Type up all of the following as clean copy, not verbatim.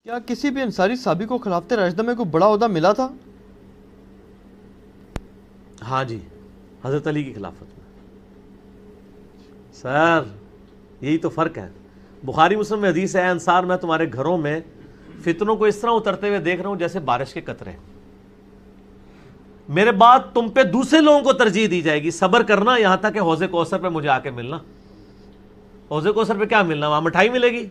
کیا کسی بھی انصاری صحابی کو خلافت راشدہ میں کوئی بڑا عہدہ ملا تھا؟ ہاں جی، حضرت علی کی خلافت میں۔ سر یہی تو فرق ہے۔ بخاری مسلم میں حدیث ہے، انصار میں تمہارے گھروں میں فتنوں کو اس طرح اترتے ہوئے دیکھ رہا ہوں جیسے بارش کے قطرے۔ میرے بعد تم پہ دوسرے لوگوں کو ترجیح دی جائے گی، صبر کرنا یہاں تک کہ حوض کوثر پہ مجھے آ کے ملنا۔ حوض کوثر پہ کیا ملنا؟ وہاں مٹھائی ملے گی۔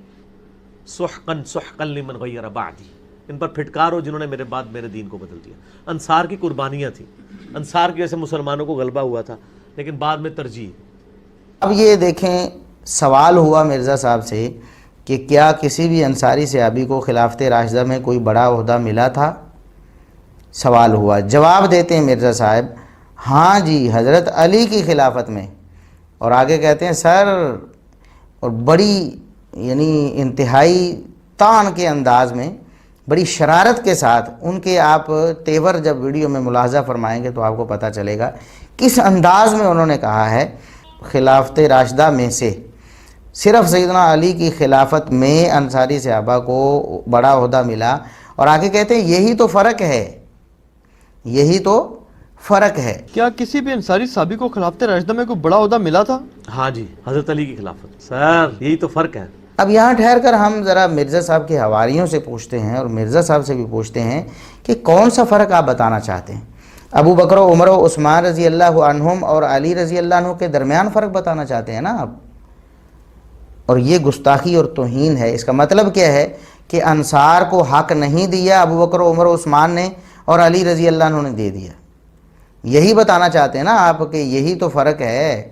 سحقن سحقن لمن غیر بعدی، ان پر پھٹکار ہو جنہوں نے میرے بعد میرے دین کو بدل دیا۔ انصار کی قربانیاں تھیں، انصار کی وجہ سے مسلمانوں کو غلبہ ہوا تھا، لیکن بعد میں ترجیح۔ اب یہ دیکھیں، سوال ہوا مرزا صاحب سے کہ کیا کسی بھی انصاری صحابی کو خلافت راشدہ میں کوئی بڑا عہدہ ملا تھا؟ سوال ہوا، جواب دیتے ہیں مرزا صاحب، ہاں جی، حضرت علی کی خلافت میں۔ اور آگے کہتے ہیں سر، اور بڑی یعنی انتہائی طعن کے انداز میں، بڑی شرارت کے ساتھ ان کے آپ تیور جب ویڈیو میں ملاحظہ فرمائیں گے تو آپ کو پتہ چلے گا کس انداز میں انہوں نے کہا ہے خلافت راشدہ میں سے صرف سیدنا علی کی خلافت میں انصاری صحابہ کو بڑا عہدہ ملا۔ اور آگے کہتے ہیں یہی تو فرق ہے، یہی تو فرق ہے۔ کیا کسی بھی انصاری صحابی کو خلافت راشدہ میں کوئی بڑا عہدہ ملا تھا؟ ہاں جی، حضرت علی کی خلافت۔ سر یہی تو فرق ہے۔ اب یہاں ٹھہر کر ہم ذرا مرزا صاحب کے حواریوں سے پوچھتے ہیں اور مرزا صاحب سے بھی پوچھتے ہیں کہ کون سا فرق آپ بتانا چاہتے ہیں؟ ابو بکر و عمر و عثمان رضی اللہ عنہم اور علی رضی اللہ عنہ کے درمیان فرق بتانا چاہتے ہیں نا آپ؟ اور یہ گستاخی اور توہین ہے۔ اس کا مطلب کیا ہے کہ انصار کو حق نہیں دیا ابو بکر و عمر و عثمان نے، اور علی رضی اللہ عنہ نے دے دیا۔ یہی بتانا چاہتے ہیں نا آپ کہ یہی تو فرق ہے؟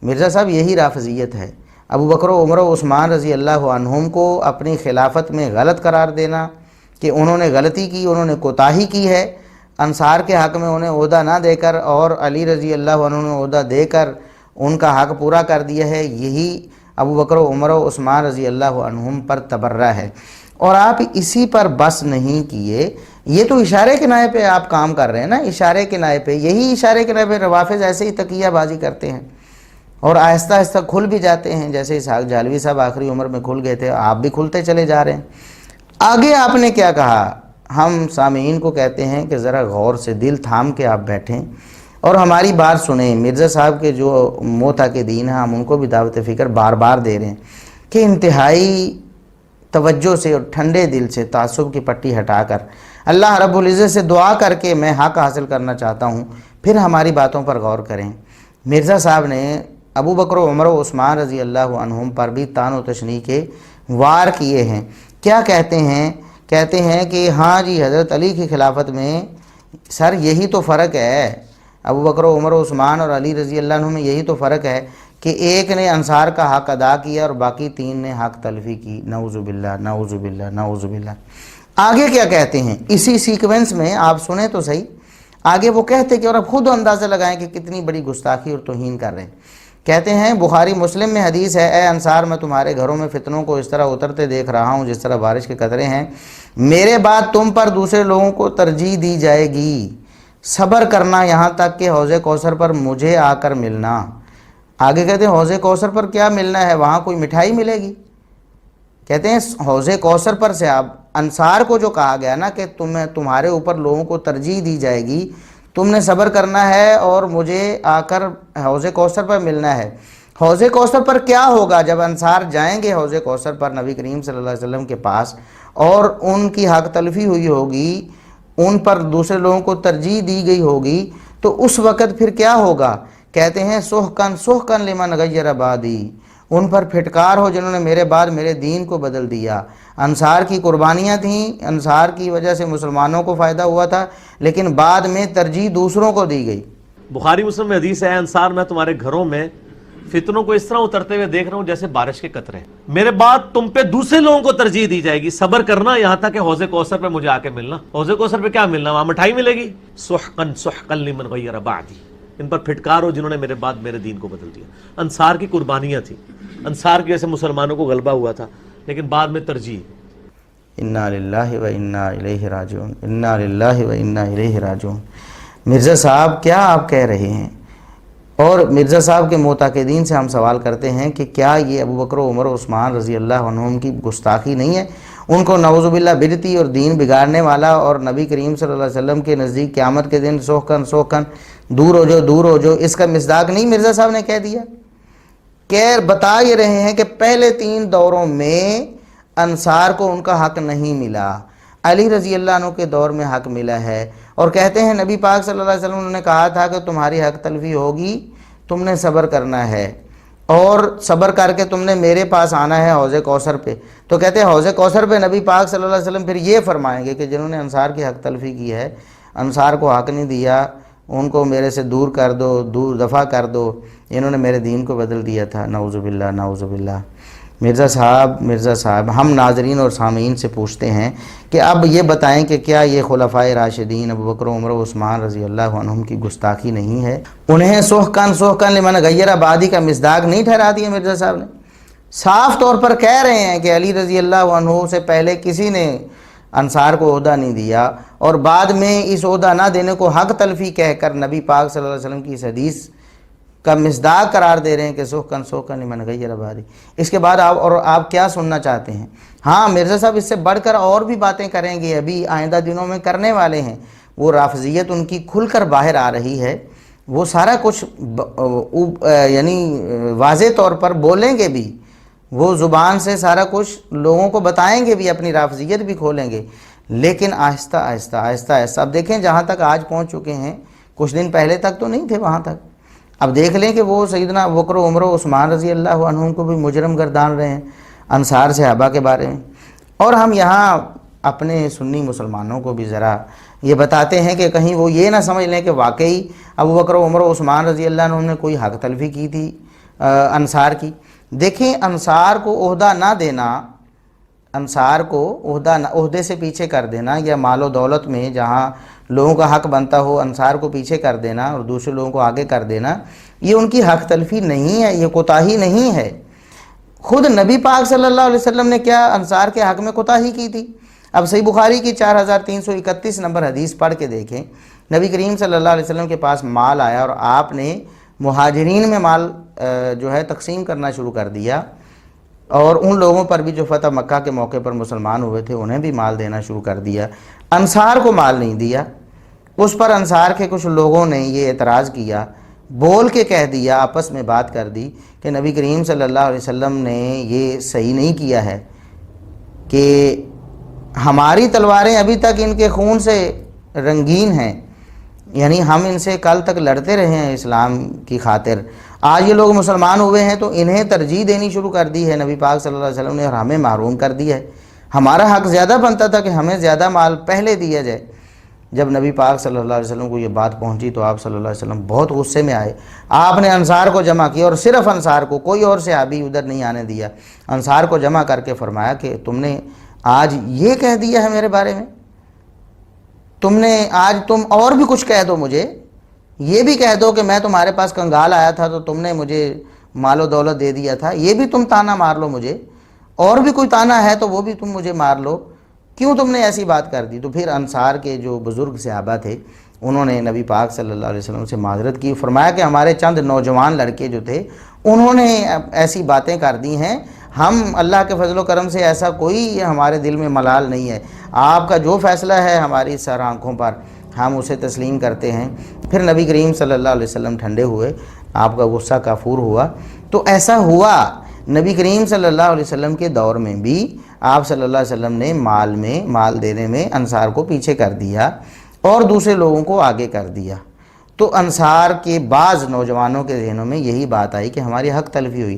مرزا صاحب یہی رافضیت ہے۔ ابو بکر و عمر و عثمان رضی اللہ عنہم کو اپنی خلافت میں غلط قرار دینا کہ انہوں نے غلطی کی، انہوں نے کوتاہی کی ہے، انصار کے حق میں انہیں عہدہ نہ دے کر اور علی رضی اللہ عنہ نے عہدہ دے کر ان کا حق پورا کر دیا ہے، یہی ابو بکر و عمر و عثمان رضی اللہ عنہم پر تبرہ ہے۔ اور آپ اسی پر بس نہیں کیے، یہ تو اشارے کنائے پہ آپ کام کر رہے ہیں نا، اشارے کنائے پہ، یہی اشارے کنائے پہ روافظ ایسے ہی تقیہ بازی کرتے ہیں اور آہستہ آہستہ کھل بھی جاتے ہیں، جیسے اسحاق جہلوی صاحب آخری عمر میں کھل گئے تھے، آپ بھی کھلتے چلے جا رہے ہیں۔ آگے آپ نے کیا کہا؟ ہم سامعین کو کہتے ہیں کہ ذرا غور سے دل تھام کے آپ بیٹھیں اور ہماری بات سنیں۔ مرزا صاحب کے جو معتقدین ہیں ہم ان کو بھی دعوت فکر بار بار دے رہے ہیں کہ انتہائی توجہ سے اور ٹھنڈے دل سے تعصب کی پٹی ہٹا کر اللہ رب العزت سے دعا کر کے میں حق حاصل کرنا چاہتا ہوں، پھر ہماری باتوں پر غور کریں۔ مرزا صاحب نے ابو بکر و عمر و عثمان رضی اللہ عنہم پر بھی طعن و تشنیع کے وار کیے ہیں۔ کیا کہتے ہیں؟ کہتے ہیں کہ ہاں جی، حضرت علی کی خلافت میں سر یہی تو فرق ہے، ابو بکر و عمر و عثمان اور علی رضی اللہ عنہ میں یہی تو فرق ہے کہ ایک نے انصار کا حق ادا کیا اور باقی تین نے حق تلفی کی۔ نعوذ باللہ نعوذ باللہ نعوذ باللہ۔ آگے کیا کہتے ہیں اسی سیکوینس میں؟ آپ سنیں تو صحیح، آگے وہ کہتے کہ، اور اب خود اندازہ لگائیں کہ کتنی بڑی گستاخی اور توہین کر رہے ہیں۔ کہتے ہیں بخاری مسلم میں حدیث ہے، اے انصار، میں تمہارے گھروں میں فتنوں کو اس طرح اترتے دیکھ رہا ہوں جس طرح بارش کے قطرے ہیں، میرے بعد تم پر دوسرے لوگوں کو ترجیح دی جائے گی، صبر کرنا یہاں تک کہ حوض کوثر پر مجھے آ کر ملنا۔ آگے کہتے ہیں حوض کوثر پر کیا ملنا ہے؟ وہاں کوئی مٹھائی ملے گی؟ کہتے ہیں حوض کوثر پر سے آپ انصار کو جو کہا گیا نا کہ تمہارے اوپر لوگوں کو ترجیح دی جائے گی، تم نے صبر کرنا ہے اور مجھے آ کر حوض کوثر پر ملنا ہے۔ حوض کوثر پر کیا ہوگا جب انصار جائیں گے حوض کوثر پر نبی کریم صلی اللہ علیہ وسلم کے پاس اور ان کی حق تلفی ہوئی ہوگی، ان پر دوسرے لوگوں کو ترجیح دی گئی ہوگی، تو اس وقت پھر کیا ہوگا؟ کہتے ہیں سحقن سحقن لمن غیر بعدی، ان پر پھٹکار ہو جنہوں نے میرے بعد میرے دین کو بدل دیا۔ انصار کی قربانیاں تھیں، انصار کی وجہ سے مسلمانوں کو فائدہ ہوا تھا، لیکن بعد میں ترجیح دوسروں کو دی گئی۔ بخاری مسلم میں حدیث ہے، انصار میں تمہارے گھروں میں فتنوں کو اس طرح اترتے ہوئے دیکھ رہا ہوں جیسے بارش کے قطرے، میرے بعد تم پہ دوسرے لوگوں کو ترجیح دی جائے گی، صبر کرنا یہاں تک کہ حوض کوثر پہ مجھے آ کے ملنا۔ حوض کوثر پہ کیا ملنا؟ وہاں مٹھائی ملے گی۔ سحقن سحقن لمن غیر بعدی، ان پر پھٹکار ہو جنہوں نے میرے بعد میرے دین کو بدل دیا۔ انصار کی قربانیاں تھیں، انصار کی وجہ سے مسلمانوں کو غلبہ ہوا تھا، لیکن بعد میں ترجیح۔ انا للہ و انا الیہ راجعون، انا للہ و انا الیہ راجعون۔ مرزا صاحب کیا آپ کہہ رہے ہیں؟ اور مرزا صاحب کے معتقدین سے ہم سوال کرتے ہیں کہ کیا یہ ابو بکر و عمر و عثمان رضی اللہ عنہم کی گستاخی نہیں ہے؟ ان کو نعوذ باللہ بدعتی اور دین بگاڑنے والا اور نبی کریم صلی اللہ علیہ وسلم کے نزدیک قیامت کے دن سوکن دور ہو جاؤ، اس کا مصداق نہیں مرزا صاحب نے کہہ دیا؟ بتا یہ رہے ہیں کہ پہلے 3 دوروں میں انصار کو ان کا حق نہیں ملا، علی رضی اللہ عنہ کے دور میں حق ملا ہے، اور کہتے ہیں نبی پاک صلی اللہ علیہ وسلم نے کہا تھا کہ تمہاری حق تلفی ہوگی، تم نے صبر کرنا ہے، اور صبر کر کے تم نے میرے پاس آنا ہے حوض کوثر پہ۔ تو کہتے ہیں حوض کوثر پہ نبی پاک صلی اللہ علیہ وسلم پھر یہ فرمائیں گے کہ جنہوں نے انصار کی حق تلفی کی ہے، انصار کو حق نہیں دیا، ان کو میرے سے دور کر دو، دور دفع کر دو، انہوں نے میرے دین کو بدل دیا تھا، نعوذ باللہ نعوذ باللہ۔ مرزا صاحب ہم ناظرین اور سامعین سے پوچھتے ہیں کہ اب یہ بتائیں کہ کیا یہ خلفائے راشدین ابو بکر عمر و عثمان رضی اللہ عنہم کی گستاخی نہیں ہے؟ انہیں سوحکن لمن غیر آبادی کا مصداق نہیں ٹھہرا دیا مرزا صاحب نے؟ صاف طور پر کہہ رہے ہیں کہ علی رضی اللہ عنہ سے پہلے کسی نے انصار کو عہدہ نہیں دیا، اور بعد میں اس عہدہ نہ دینے کو حق تلفی کہہ کر نبی پاک صلی اللہ علیہ وسلم کی اس حدیث کا مصداق قرار دے رہے ہیں کہ سوحکن لمن غیر آبادی۔ اس کے بعد آپ کیا سننا چاہتے ہیں؟ ہاں مرزا صاحب اس سے بڑھ کر اور بھی باتیں کریں گے، ابھی آئندہ دنوں میں کرنے والے ہیں، وہ رافضیت ان کی کھل کر باہر آ رہی ہے، وہ سارا کچھ یعنی واضح طور پر بولیں گے بھی، وہ زبان سے سارا کچھ لوگوں کو بتائیں گے بھی، اپنی رافضیت بھی کھولیں گے، لیکن آہستہ آہستہ اب دیکھیں جہاں تک آج پہنچ چکے ہیں، کچھ دن پہلے تک تو نہیں تھے وہاں تک۔ اب دیکھ لیں کہ وہ سیدنا ابو بکر عمر و عثمان رضی اللہ عنہم کو بھی مجرم گردان رہے ہیں انصار صحابہ کے بارے میں۔ اور ہم یہاں اپنے سنی مسلمانوں کو بھی ذرا یہ بتاتے ہیں کہ کہیں وہ یہ نہ سمجھ لیں کہ واقعی ابو بکر عمر و عثمان رضی اللہ عنہم نے کوئی حق تلفی کی تھی انصار کی۔ دیکھیں انصار کو عہدہ نہ دینا، انصار کو عہدے سے پیچھے کر دینا، یا مال و دولت میں جہاں لوگوں کا حق بنتا ہو انصار کو پیچھے کر دینا اور دوسرے لوگوں کو آگے کر دینا، یہ ان کی حق تلفی نہیں ہے، یہ کوتاہی نہیں ہے۔ خود نبی پاک صلی اللہ علیہ وسلم نے کیا انصار کے حق میں کوتاہی کی تھی؟ اب صحیح بخاری کی 4331 نمبر حدیث پڑھ کے دیکھیں، نبی کریم صلی اللہ علیہ وسلم کے پاس مال آیا اور آپ نے مہاجرین میں مال جو ہے تقسیم کرنا شروع کر دیا، اور ان لوگوں پر بھی جو فتح مکہ کے موقع پر مسلمان ہوئے تھے انہیں بھی مال دینا شروع کر دیا، انصار کو مال نہیں دیا۔ اس پر انصار کے کچھ لوگوں نے یہ اعتراض کیا، بول کے کہہ دیا، آپس میں بات کر دی کہ نبی کریم صلی اللہ علیہ وسلم نے یہ صحیح نہیں کیا ہے کہ ہماری تلواریں ابھی تک ان کے خون سے رنگین ہیں، یعنی ہم ان سے کل تک لڑتے رہے ہیں اسلام کی خاطر، آج یہ لوگ مسلمان ہوئے ہیں تو انہیں ترجیح دینی شروع کر دی ہے نبی پاک صلی اللہ علیہ وسلم نے، اور ہمیں محروم کر دیا ہے۔ ہمارا حق زیادہ بنتا تھا کہ ہمیں زیادہ مال پہلے دیا جائے۔ جب نبی پاک صلی اللہ علیہ وسلم کو یہ بات پہنچی تو آپ صلی اللہ علیہ وسلم بہت غصے میں آئے، آپ نے انصار کو جمع کیا، اور صرف انصار کو، کوئی اور صحابی ادھر نہیں آنے دیا، انصار کو جمع کر کے فرمایا کہ تم نے آج یہ کہہ دیا ہے میرے بارے میں، تم اور بھی کچھ کہہ دو، مجھے یہ بھی کہہ دو کہ میں تمہارے پاس کنگال آیا تھا تو تم نے مجھے مال و دولت دے دیا تھا، یہ بھی تم تانا مار لو مجھے، اور بھی کوئی تانا ہے تو وہ بھی تم مجھے مار لو، کیوں تم نے ایسی بات کر دی؟ تو پھر انصار کے جو بزرگ صحابہ تھے انہوں نے نبی پاک صلی اللہ علیہ وسلم سے معذرت کی، فرمایا کہ ہمارے چند نوجوان لڑکے جو تھے انہوں نے ایسی باتیں کر دی ہیں، ہم اللہ کے فضل و کرم سے ایسا کوئی ہمارے دل میں ملال نہیں ہے، آپ کا جو فیصلہ ہے ہماری سر آنکھوں پر، ہم اسے تسلیم کرتے ہیں۔ پھر نبی کریم صلی اللہ علیہ وسلم ٹھنڈے ہوئے، آپ کا غصہ کافور ہوا۔ تو ایسا ہوا نبی کریم صلی اللہ علیہ وسلم کے دور میں بھی آپ صلی اللہ علیہ وسلم نے مال دینے میں انصار کو پیچھے کر دیا اور دوسرے لوگوں کو آگے کر دیا۔ تو انصار کے بعض نوجوانوں کے ذہنوں میں یہی بات آئی کہ ہماری حق تلفی ہوئی،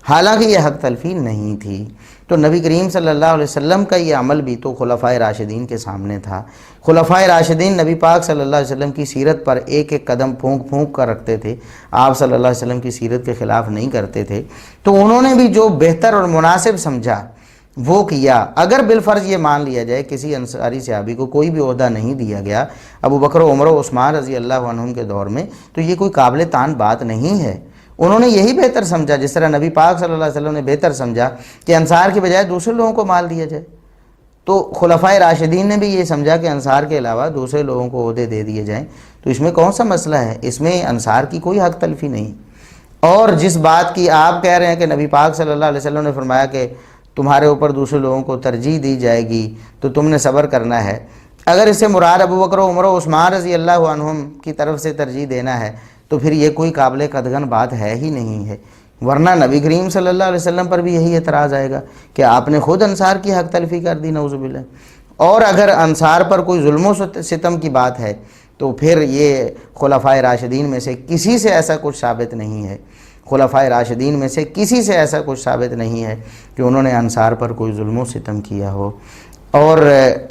حالانکہ یہ حق تلفی نہیں تھی۔ تو نبی کریم صلی اللہ علیہ وسلم کا یہ عمل بھی تو خلفائے راشدین کے سامنے تھا۔ خلفائے راشدین نبی پاک صلی اللہ علیہ وسلم کی سیرت پر ایک ایک قدم پھونک کر رکھتے تھے، آپ صلی اللہ علیہ وسلم کی سیرت کے خلاف نہیں کرتے تھے۔ تو انہوں نے بھی جو بہتر اور مناسب سمجھا وہ کیا۔ اگر بالفرض یہ مان لیا جائے کسی انصاری صحابی کو کوئی بھی عہدہ نہیں دیا گیا ابو بکر و عمر و عثمان رضی اللہ عنہم کے دور میں، تو یہ کوئی قابل تان بات نہیں ہے۔ انہوں نے یہی بہتر سمجھا، جس طرح نبی پاک صلی اللہ علیہ وسلم نے بہتر سمجھا کہ انصار کی بجائے دوسرے لوگوں کو مال دیا جائے، تو خلفائے راشدین نے بھی یہ سمجھا کہ انصار کے علاوہ دوسرے لوگوں کو عہدے دے دیے جائیں۔ تو اس میں کون سا مسئلہ ہے؟ اس میں انصار کی کوئی حق تلفی نہیں۔ اور جس بات کی آپ کہہ رہے ہیں کہ نبی پاک صلی اللہ علیہ وسلم نے فرمایا کہ تمہارے اوپر دوسرے لوگوں کو ترجیح دی جائے گی تو تم نے صبر کرنا ہے۔ اگر اس سے مراد ابو بکر و عمر و عثمان رضی اللہ عنہم کی طرف سے ترجیح دینا ہے تو پھر یہ کوئی قابل قدغن بات ہے ہی نہیں ہے، ورنہ نبی کریم صلی اللہ علیہ وسلم پر بھی یہی اعتراض آئے گا کہ آپ نے خود انصار کی حق تلفی کر دی، نعوذ باللہ۔ اور اگر انصار پر کوئی ظلم و ستم کی بات ہے تو پھر یہ خلفائے راشدین میں سے کسی سے ایسا کچھ ثابت نہیں ہے، خلفائے راشدین میں سے کسی سے ایسا کچھ ثابت نہیں ہے کہ انہوں نے انصار پر کوئی ظلم و ستم کیا ہو۔ اور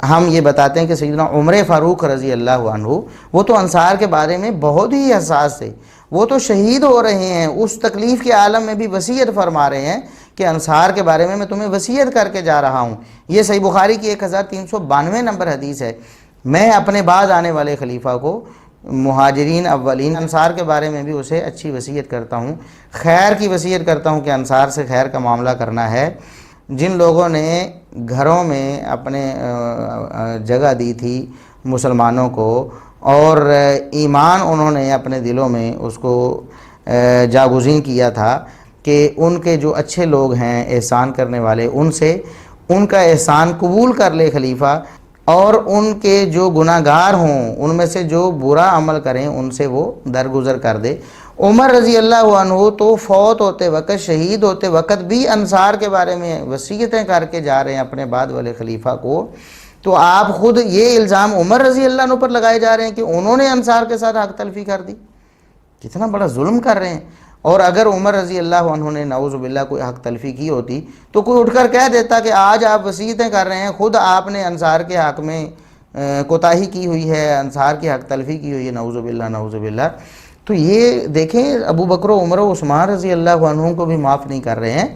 ہم یہ بتاتے ہیں کہ سیدنا عمر فاروق رضی اللہ عنہ وہ تو انصار کے بارے میں بہت ہی حساس تھے، وہ تو شہید ہو رہے ہیں، اس تکلیف کے عالم میں بھی وصیت فرما رہے ہیں کہ انصار کے بارے میں تمہیں وصیت کر کے جا رہا ہوں۔ یہ صحیح بخاری کی 1392 نمبر حدیث ہے۔ میں اپنے بعد آنے والے خلیفہ کو مہاجرین اولین انصار کے بارے میں بھی اسے اچھی وصیت کرتا ہوں، خیر کی وصیت کرتا ہوں کہ انصار سے خیر کا معاملہ کرنا ہے۔ جن لوگوں نے گھروں میں اپنے جگہ دی تھی مسلمانوں کو اور ایمان انہوں نے اپنے دلوں میں اس کو جاگزین کیا تھا کہ ان کے جو اچھے لوگ ہیں احسان کرنے والے، ان سے ان کا احسان قبول کر لے خلیفہ، اور ان کے جو گناہ گار ہوں ان میں سے جو برا عمل کریں ان سے وہ درگزر کر دے۔ عمر رضی اللہ عنہ تو فوت ہوتے وقت، شہید ہوتے وقت بھی انصار کے بارے میں وصیتیں کر کے جا رہے ہیں اپنے بعد والے خلیفہ کو، تو آپ خود یہ الزام عمر رضی اللہ عنہ پر لگائے جا رہے ہیں کہ انہوں نے انصار کے ساتھ حق تلفی کر دی، کتنا بڑا ظلم کر رہے ہیں۔ اور اگر عمر رضی اللہ عنہ نے نعوذ باللہ کوئی حق تلفی کی ہوتی تو کوئی اٹھ کر کہہ دیتا کہ آج آپ وصیتیں کر رہے ہیں، خود آپ نے انصار کے حق میں کوتاہی کی ہوئی ہے، انصار کی حق تلفی کی ہوئی ہے، نعوذ باللہ نعوذ باللہ۔ تو یہ دیکھیں ابو بکر و عمر و عثمان رضی اللہ عنہم کو بھی معاف نہیں کر رہے ہیں،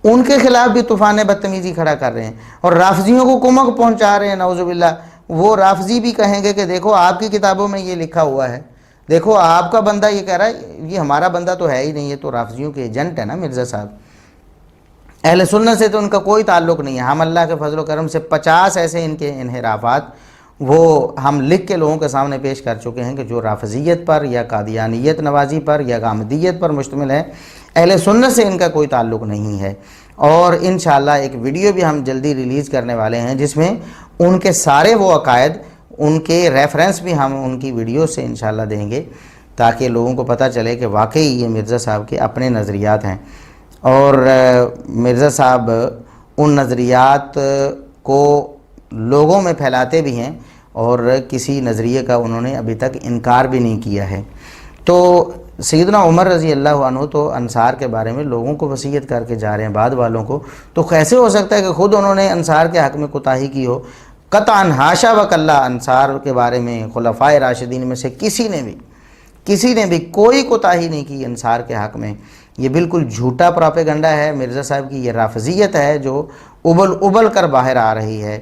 ان کے خلاف بھی طوفان بدتمیزی کھڑا کر رہے ہیں اور رافضیوں کو کمک پہنچا رہے ہیں، نعوذ باللہ۔ وہ رافضی بھی کہیں گے کہ دیکھو آپ کی کتابوں میں یہ لکھا ہوا ہے، دیکھو آپ کا بندہ یہ کہہ رہا ہے، یہ ہمارا بندہ تو ہے ہی نہیں، یہ تو رافضیوں کے ایجنٹ ہے نا مرزا صاحب۔ اہل سنت سے تو ان کا کوئی تعلق نہیں ہے۔ ہم اللہ کے فضل و کرم سے 50 ایسے ان کے انحرافات وہ ہم لکھ کے لوگوں کے سامنے پیش کر چکے ہیں کہ جو رافضیت پر یا قادیانیت نوازی پر یا غامدیت پر مشتمل ہے، اہل سنت سے ان کا کوئی تعلق نہیں ہے۔ اور انشاءاللہ ایک ویڈیو بھی ہم جلدی ریلیز کرنے والے ہیں جس میں ان کے سارے وہ عقائد، ان کے ریفرنس بھی ہم ان کی ویڈیو سے انشاءاللہ دیں گے تاکہ لوگوں کو پتہ چلے کہ واقعی یہ مرزا صاحب کے اپنے نظریات ہیں، اور مرزا صاحب ان نظریات کو لوگوں میں پھیلاتے بھی ہیں اور کسی نظریے کا انہوں نے ابھی تک انکار بھی نہیں کیا ہے۔ تو سیدنا عمر رضی اللہ عنہ تو انصار کے بارے میں لوگوں کو وصیت کر کے جا رہے ہیں، بعد والوں کو، تو کیسے ہو سکتا ہے کہ خود انہوں نے انصار کے حق میں کوتاہی کی ہو؟ قطعاً حاشا وکلا، انصار کے بارے میں خلفائے راشدین میں سے کسی نے بھی کوئی کوتاہی نہیں کی انصار کے حق میں۔ یہ بالکل جھوٹا پراپیگنڈا ہے، مرزا صاحب کی یہ رافضیت ہے جو ابل کر باہر آ رہی ہے۔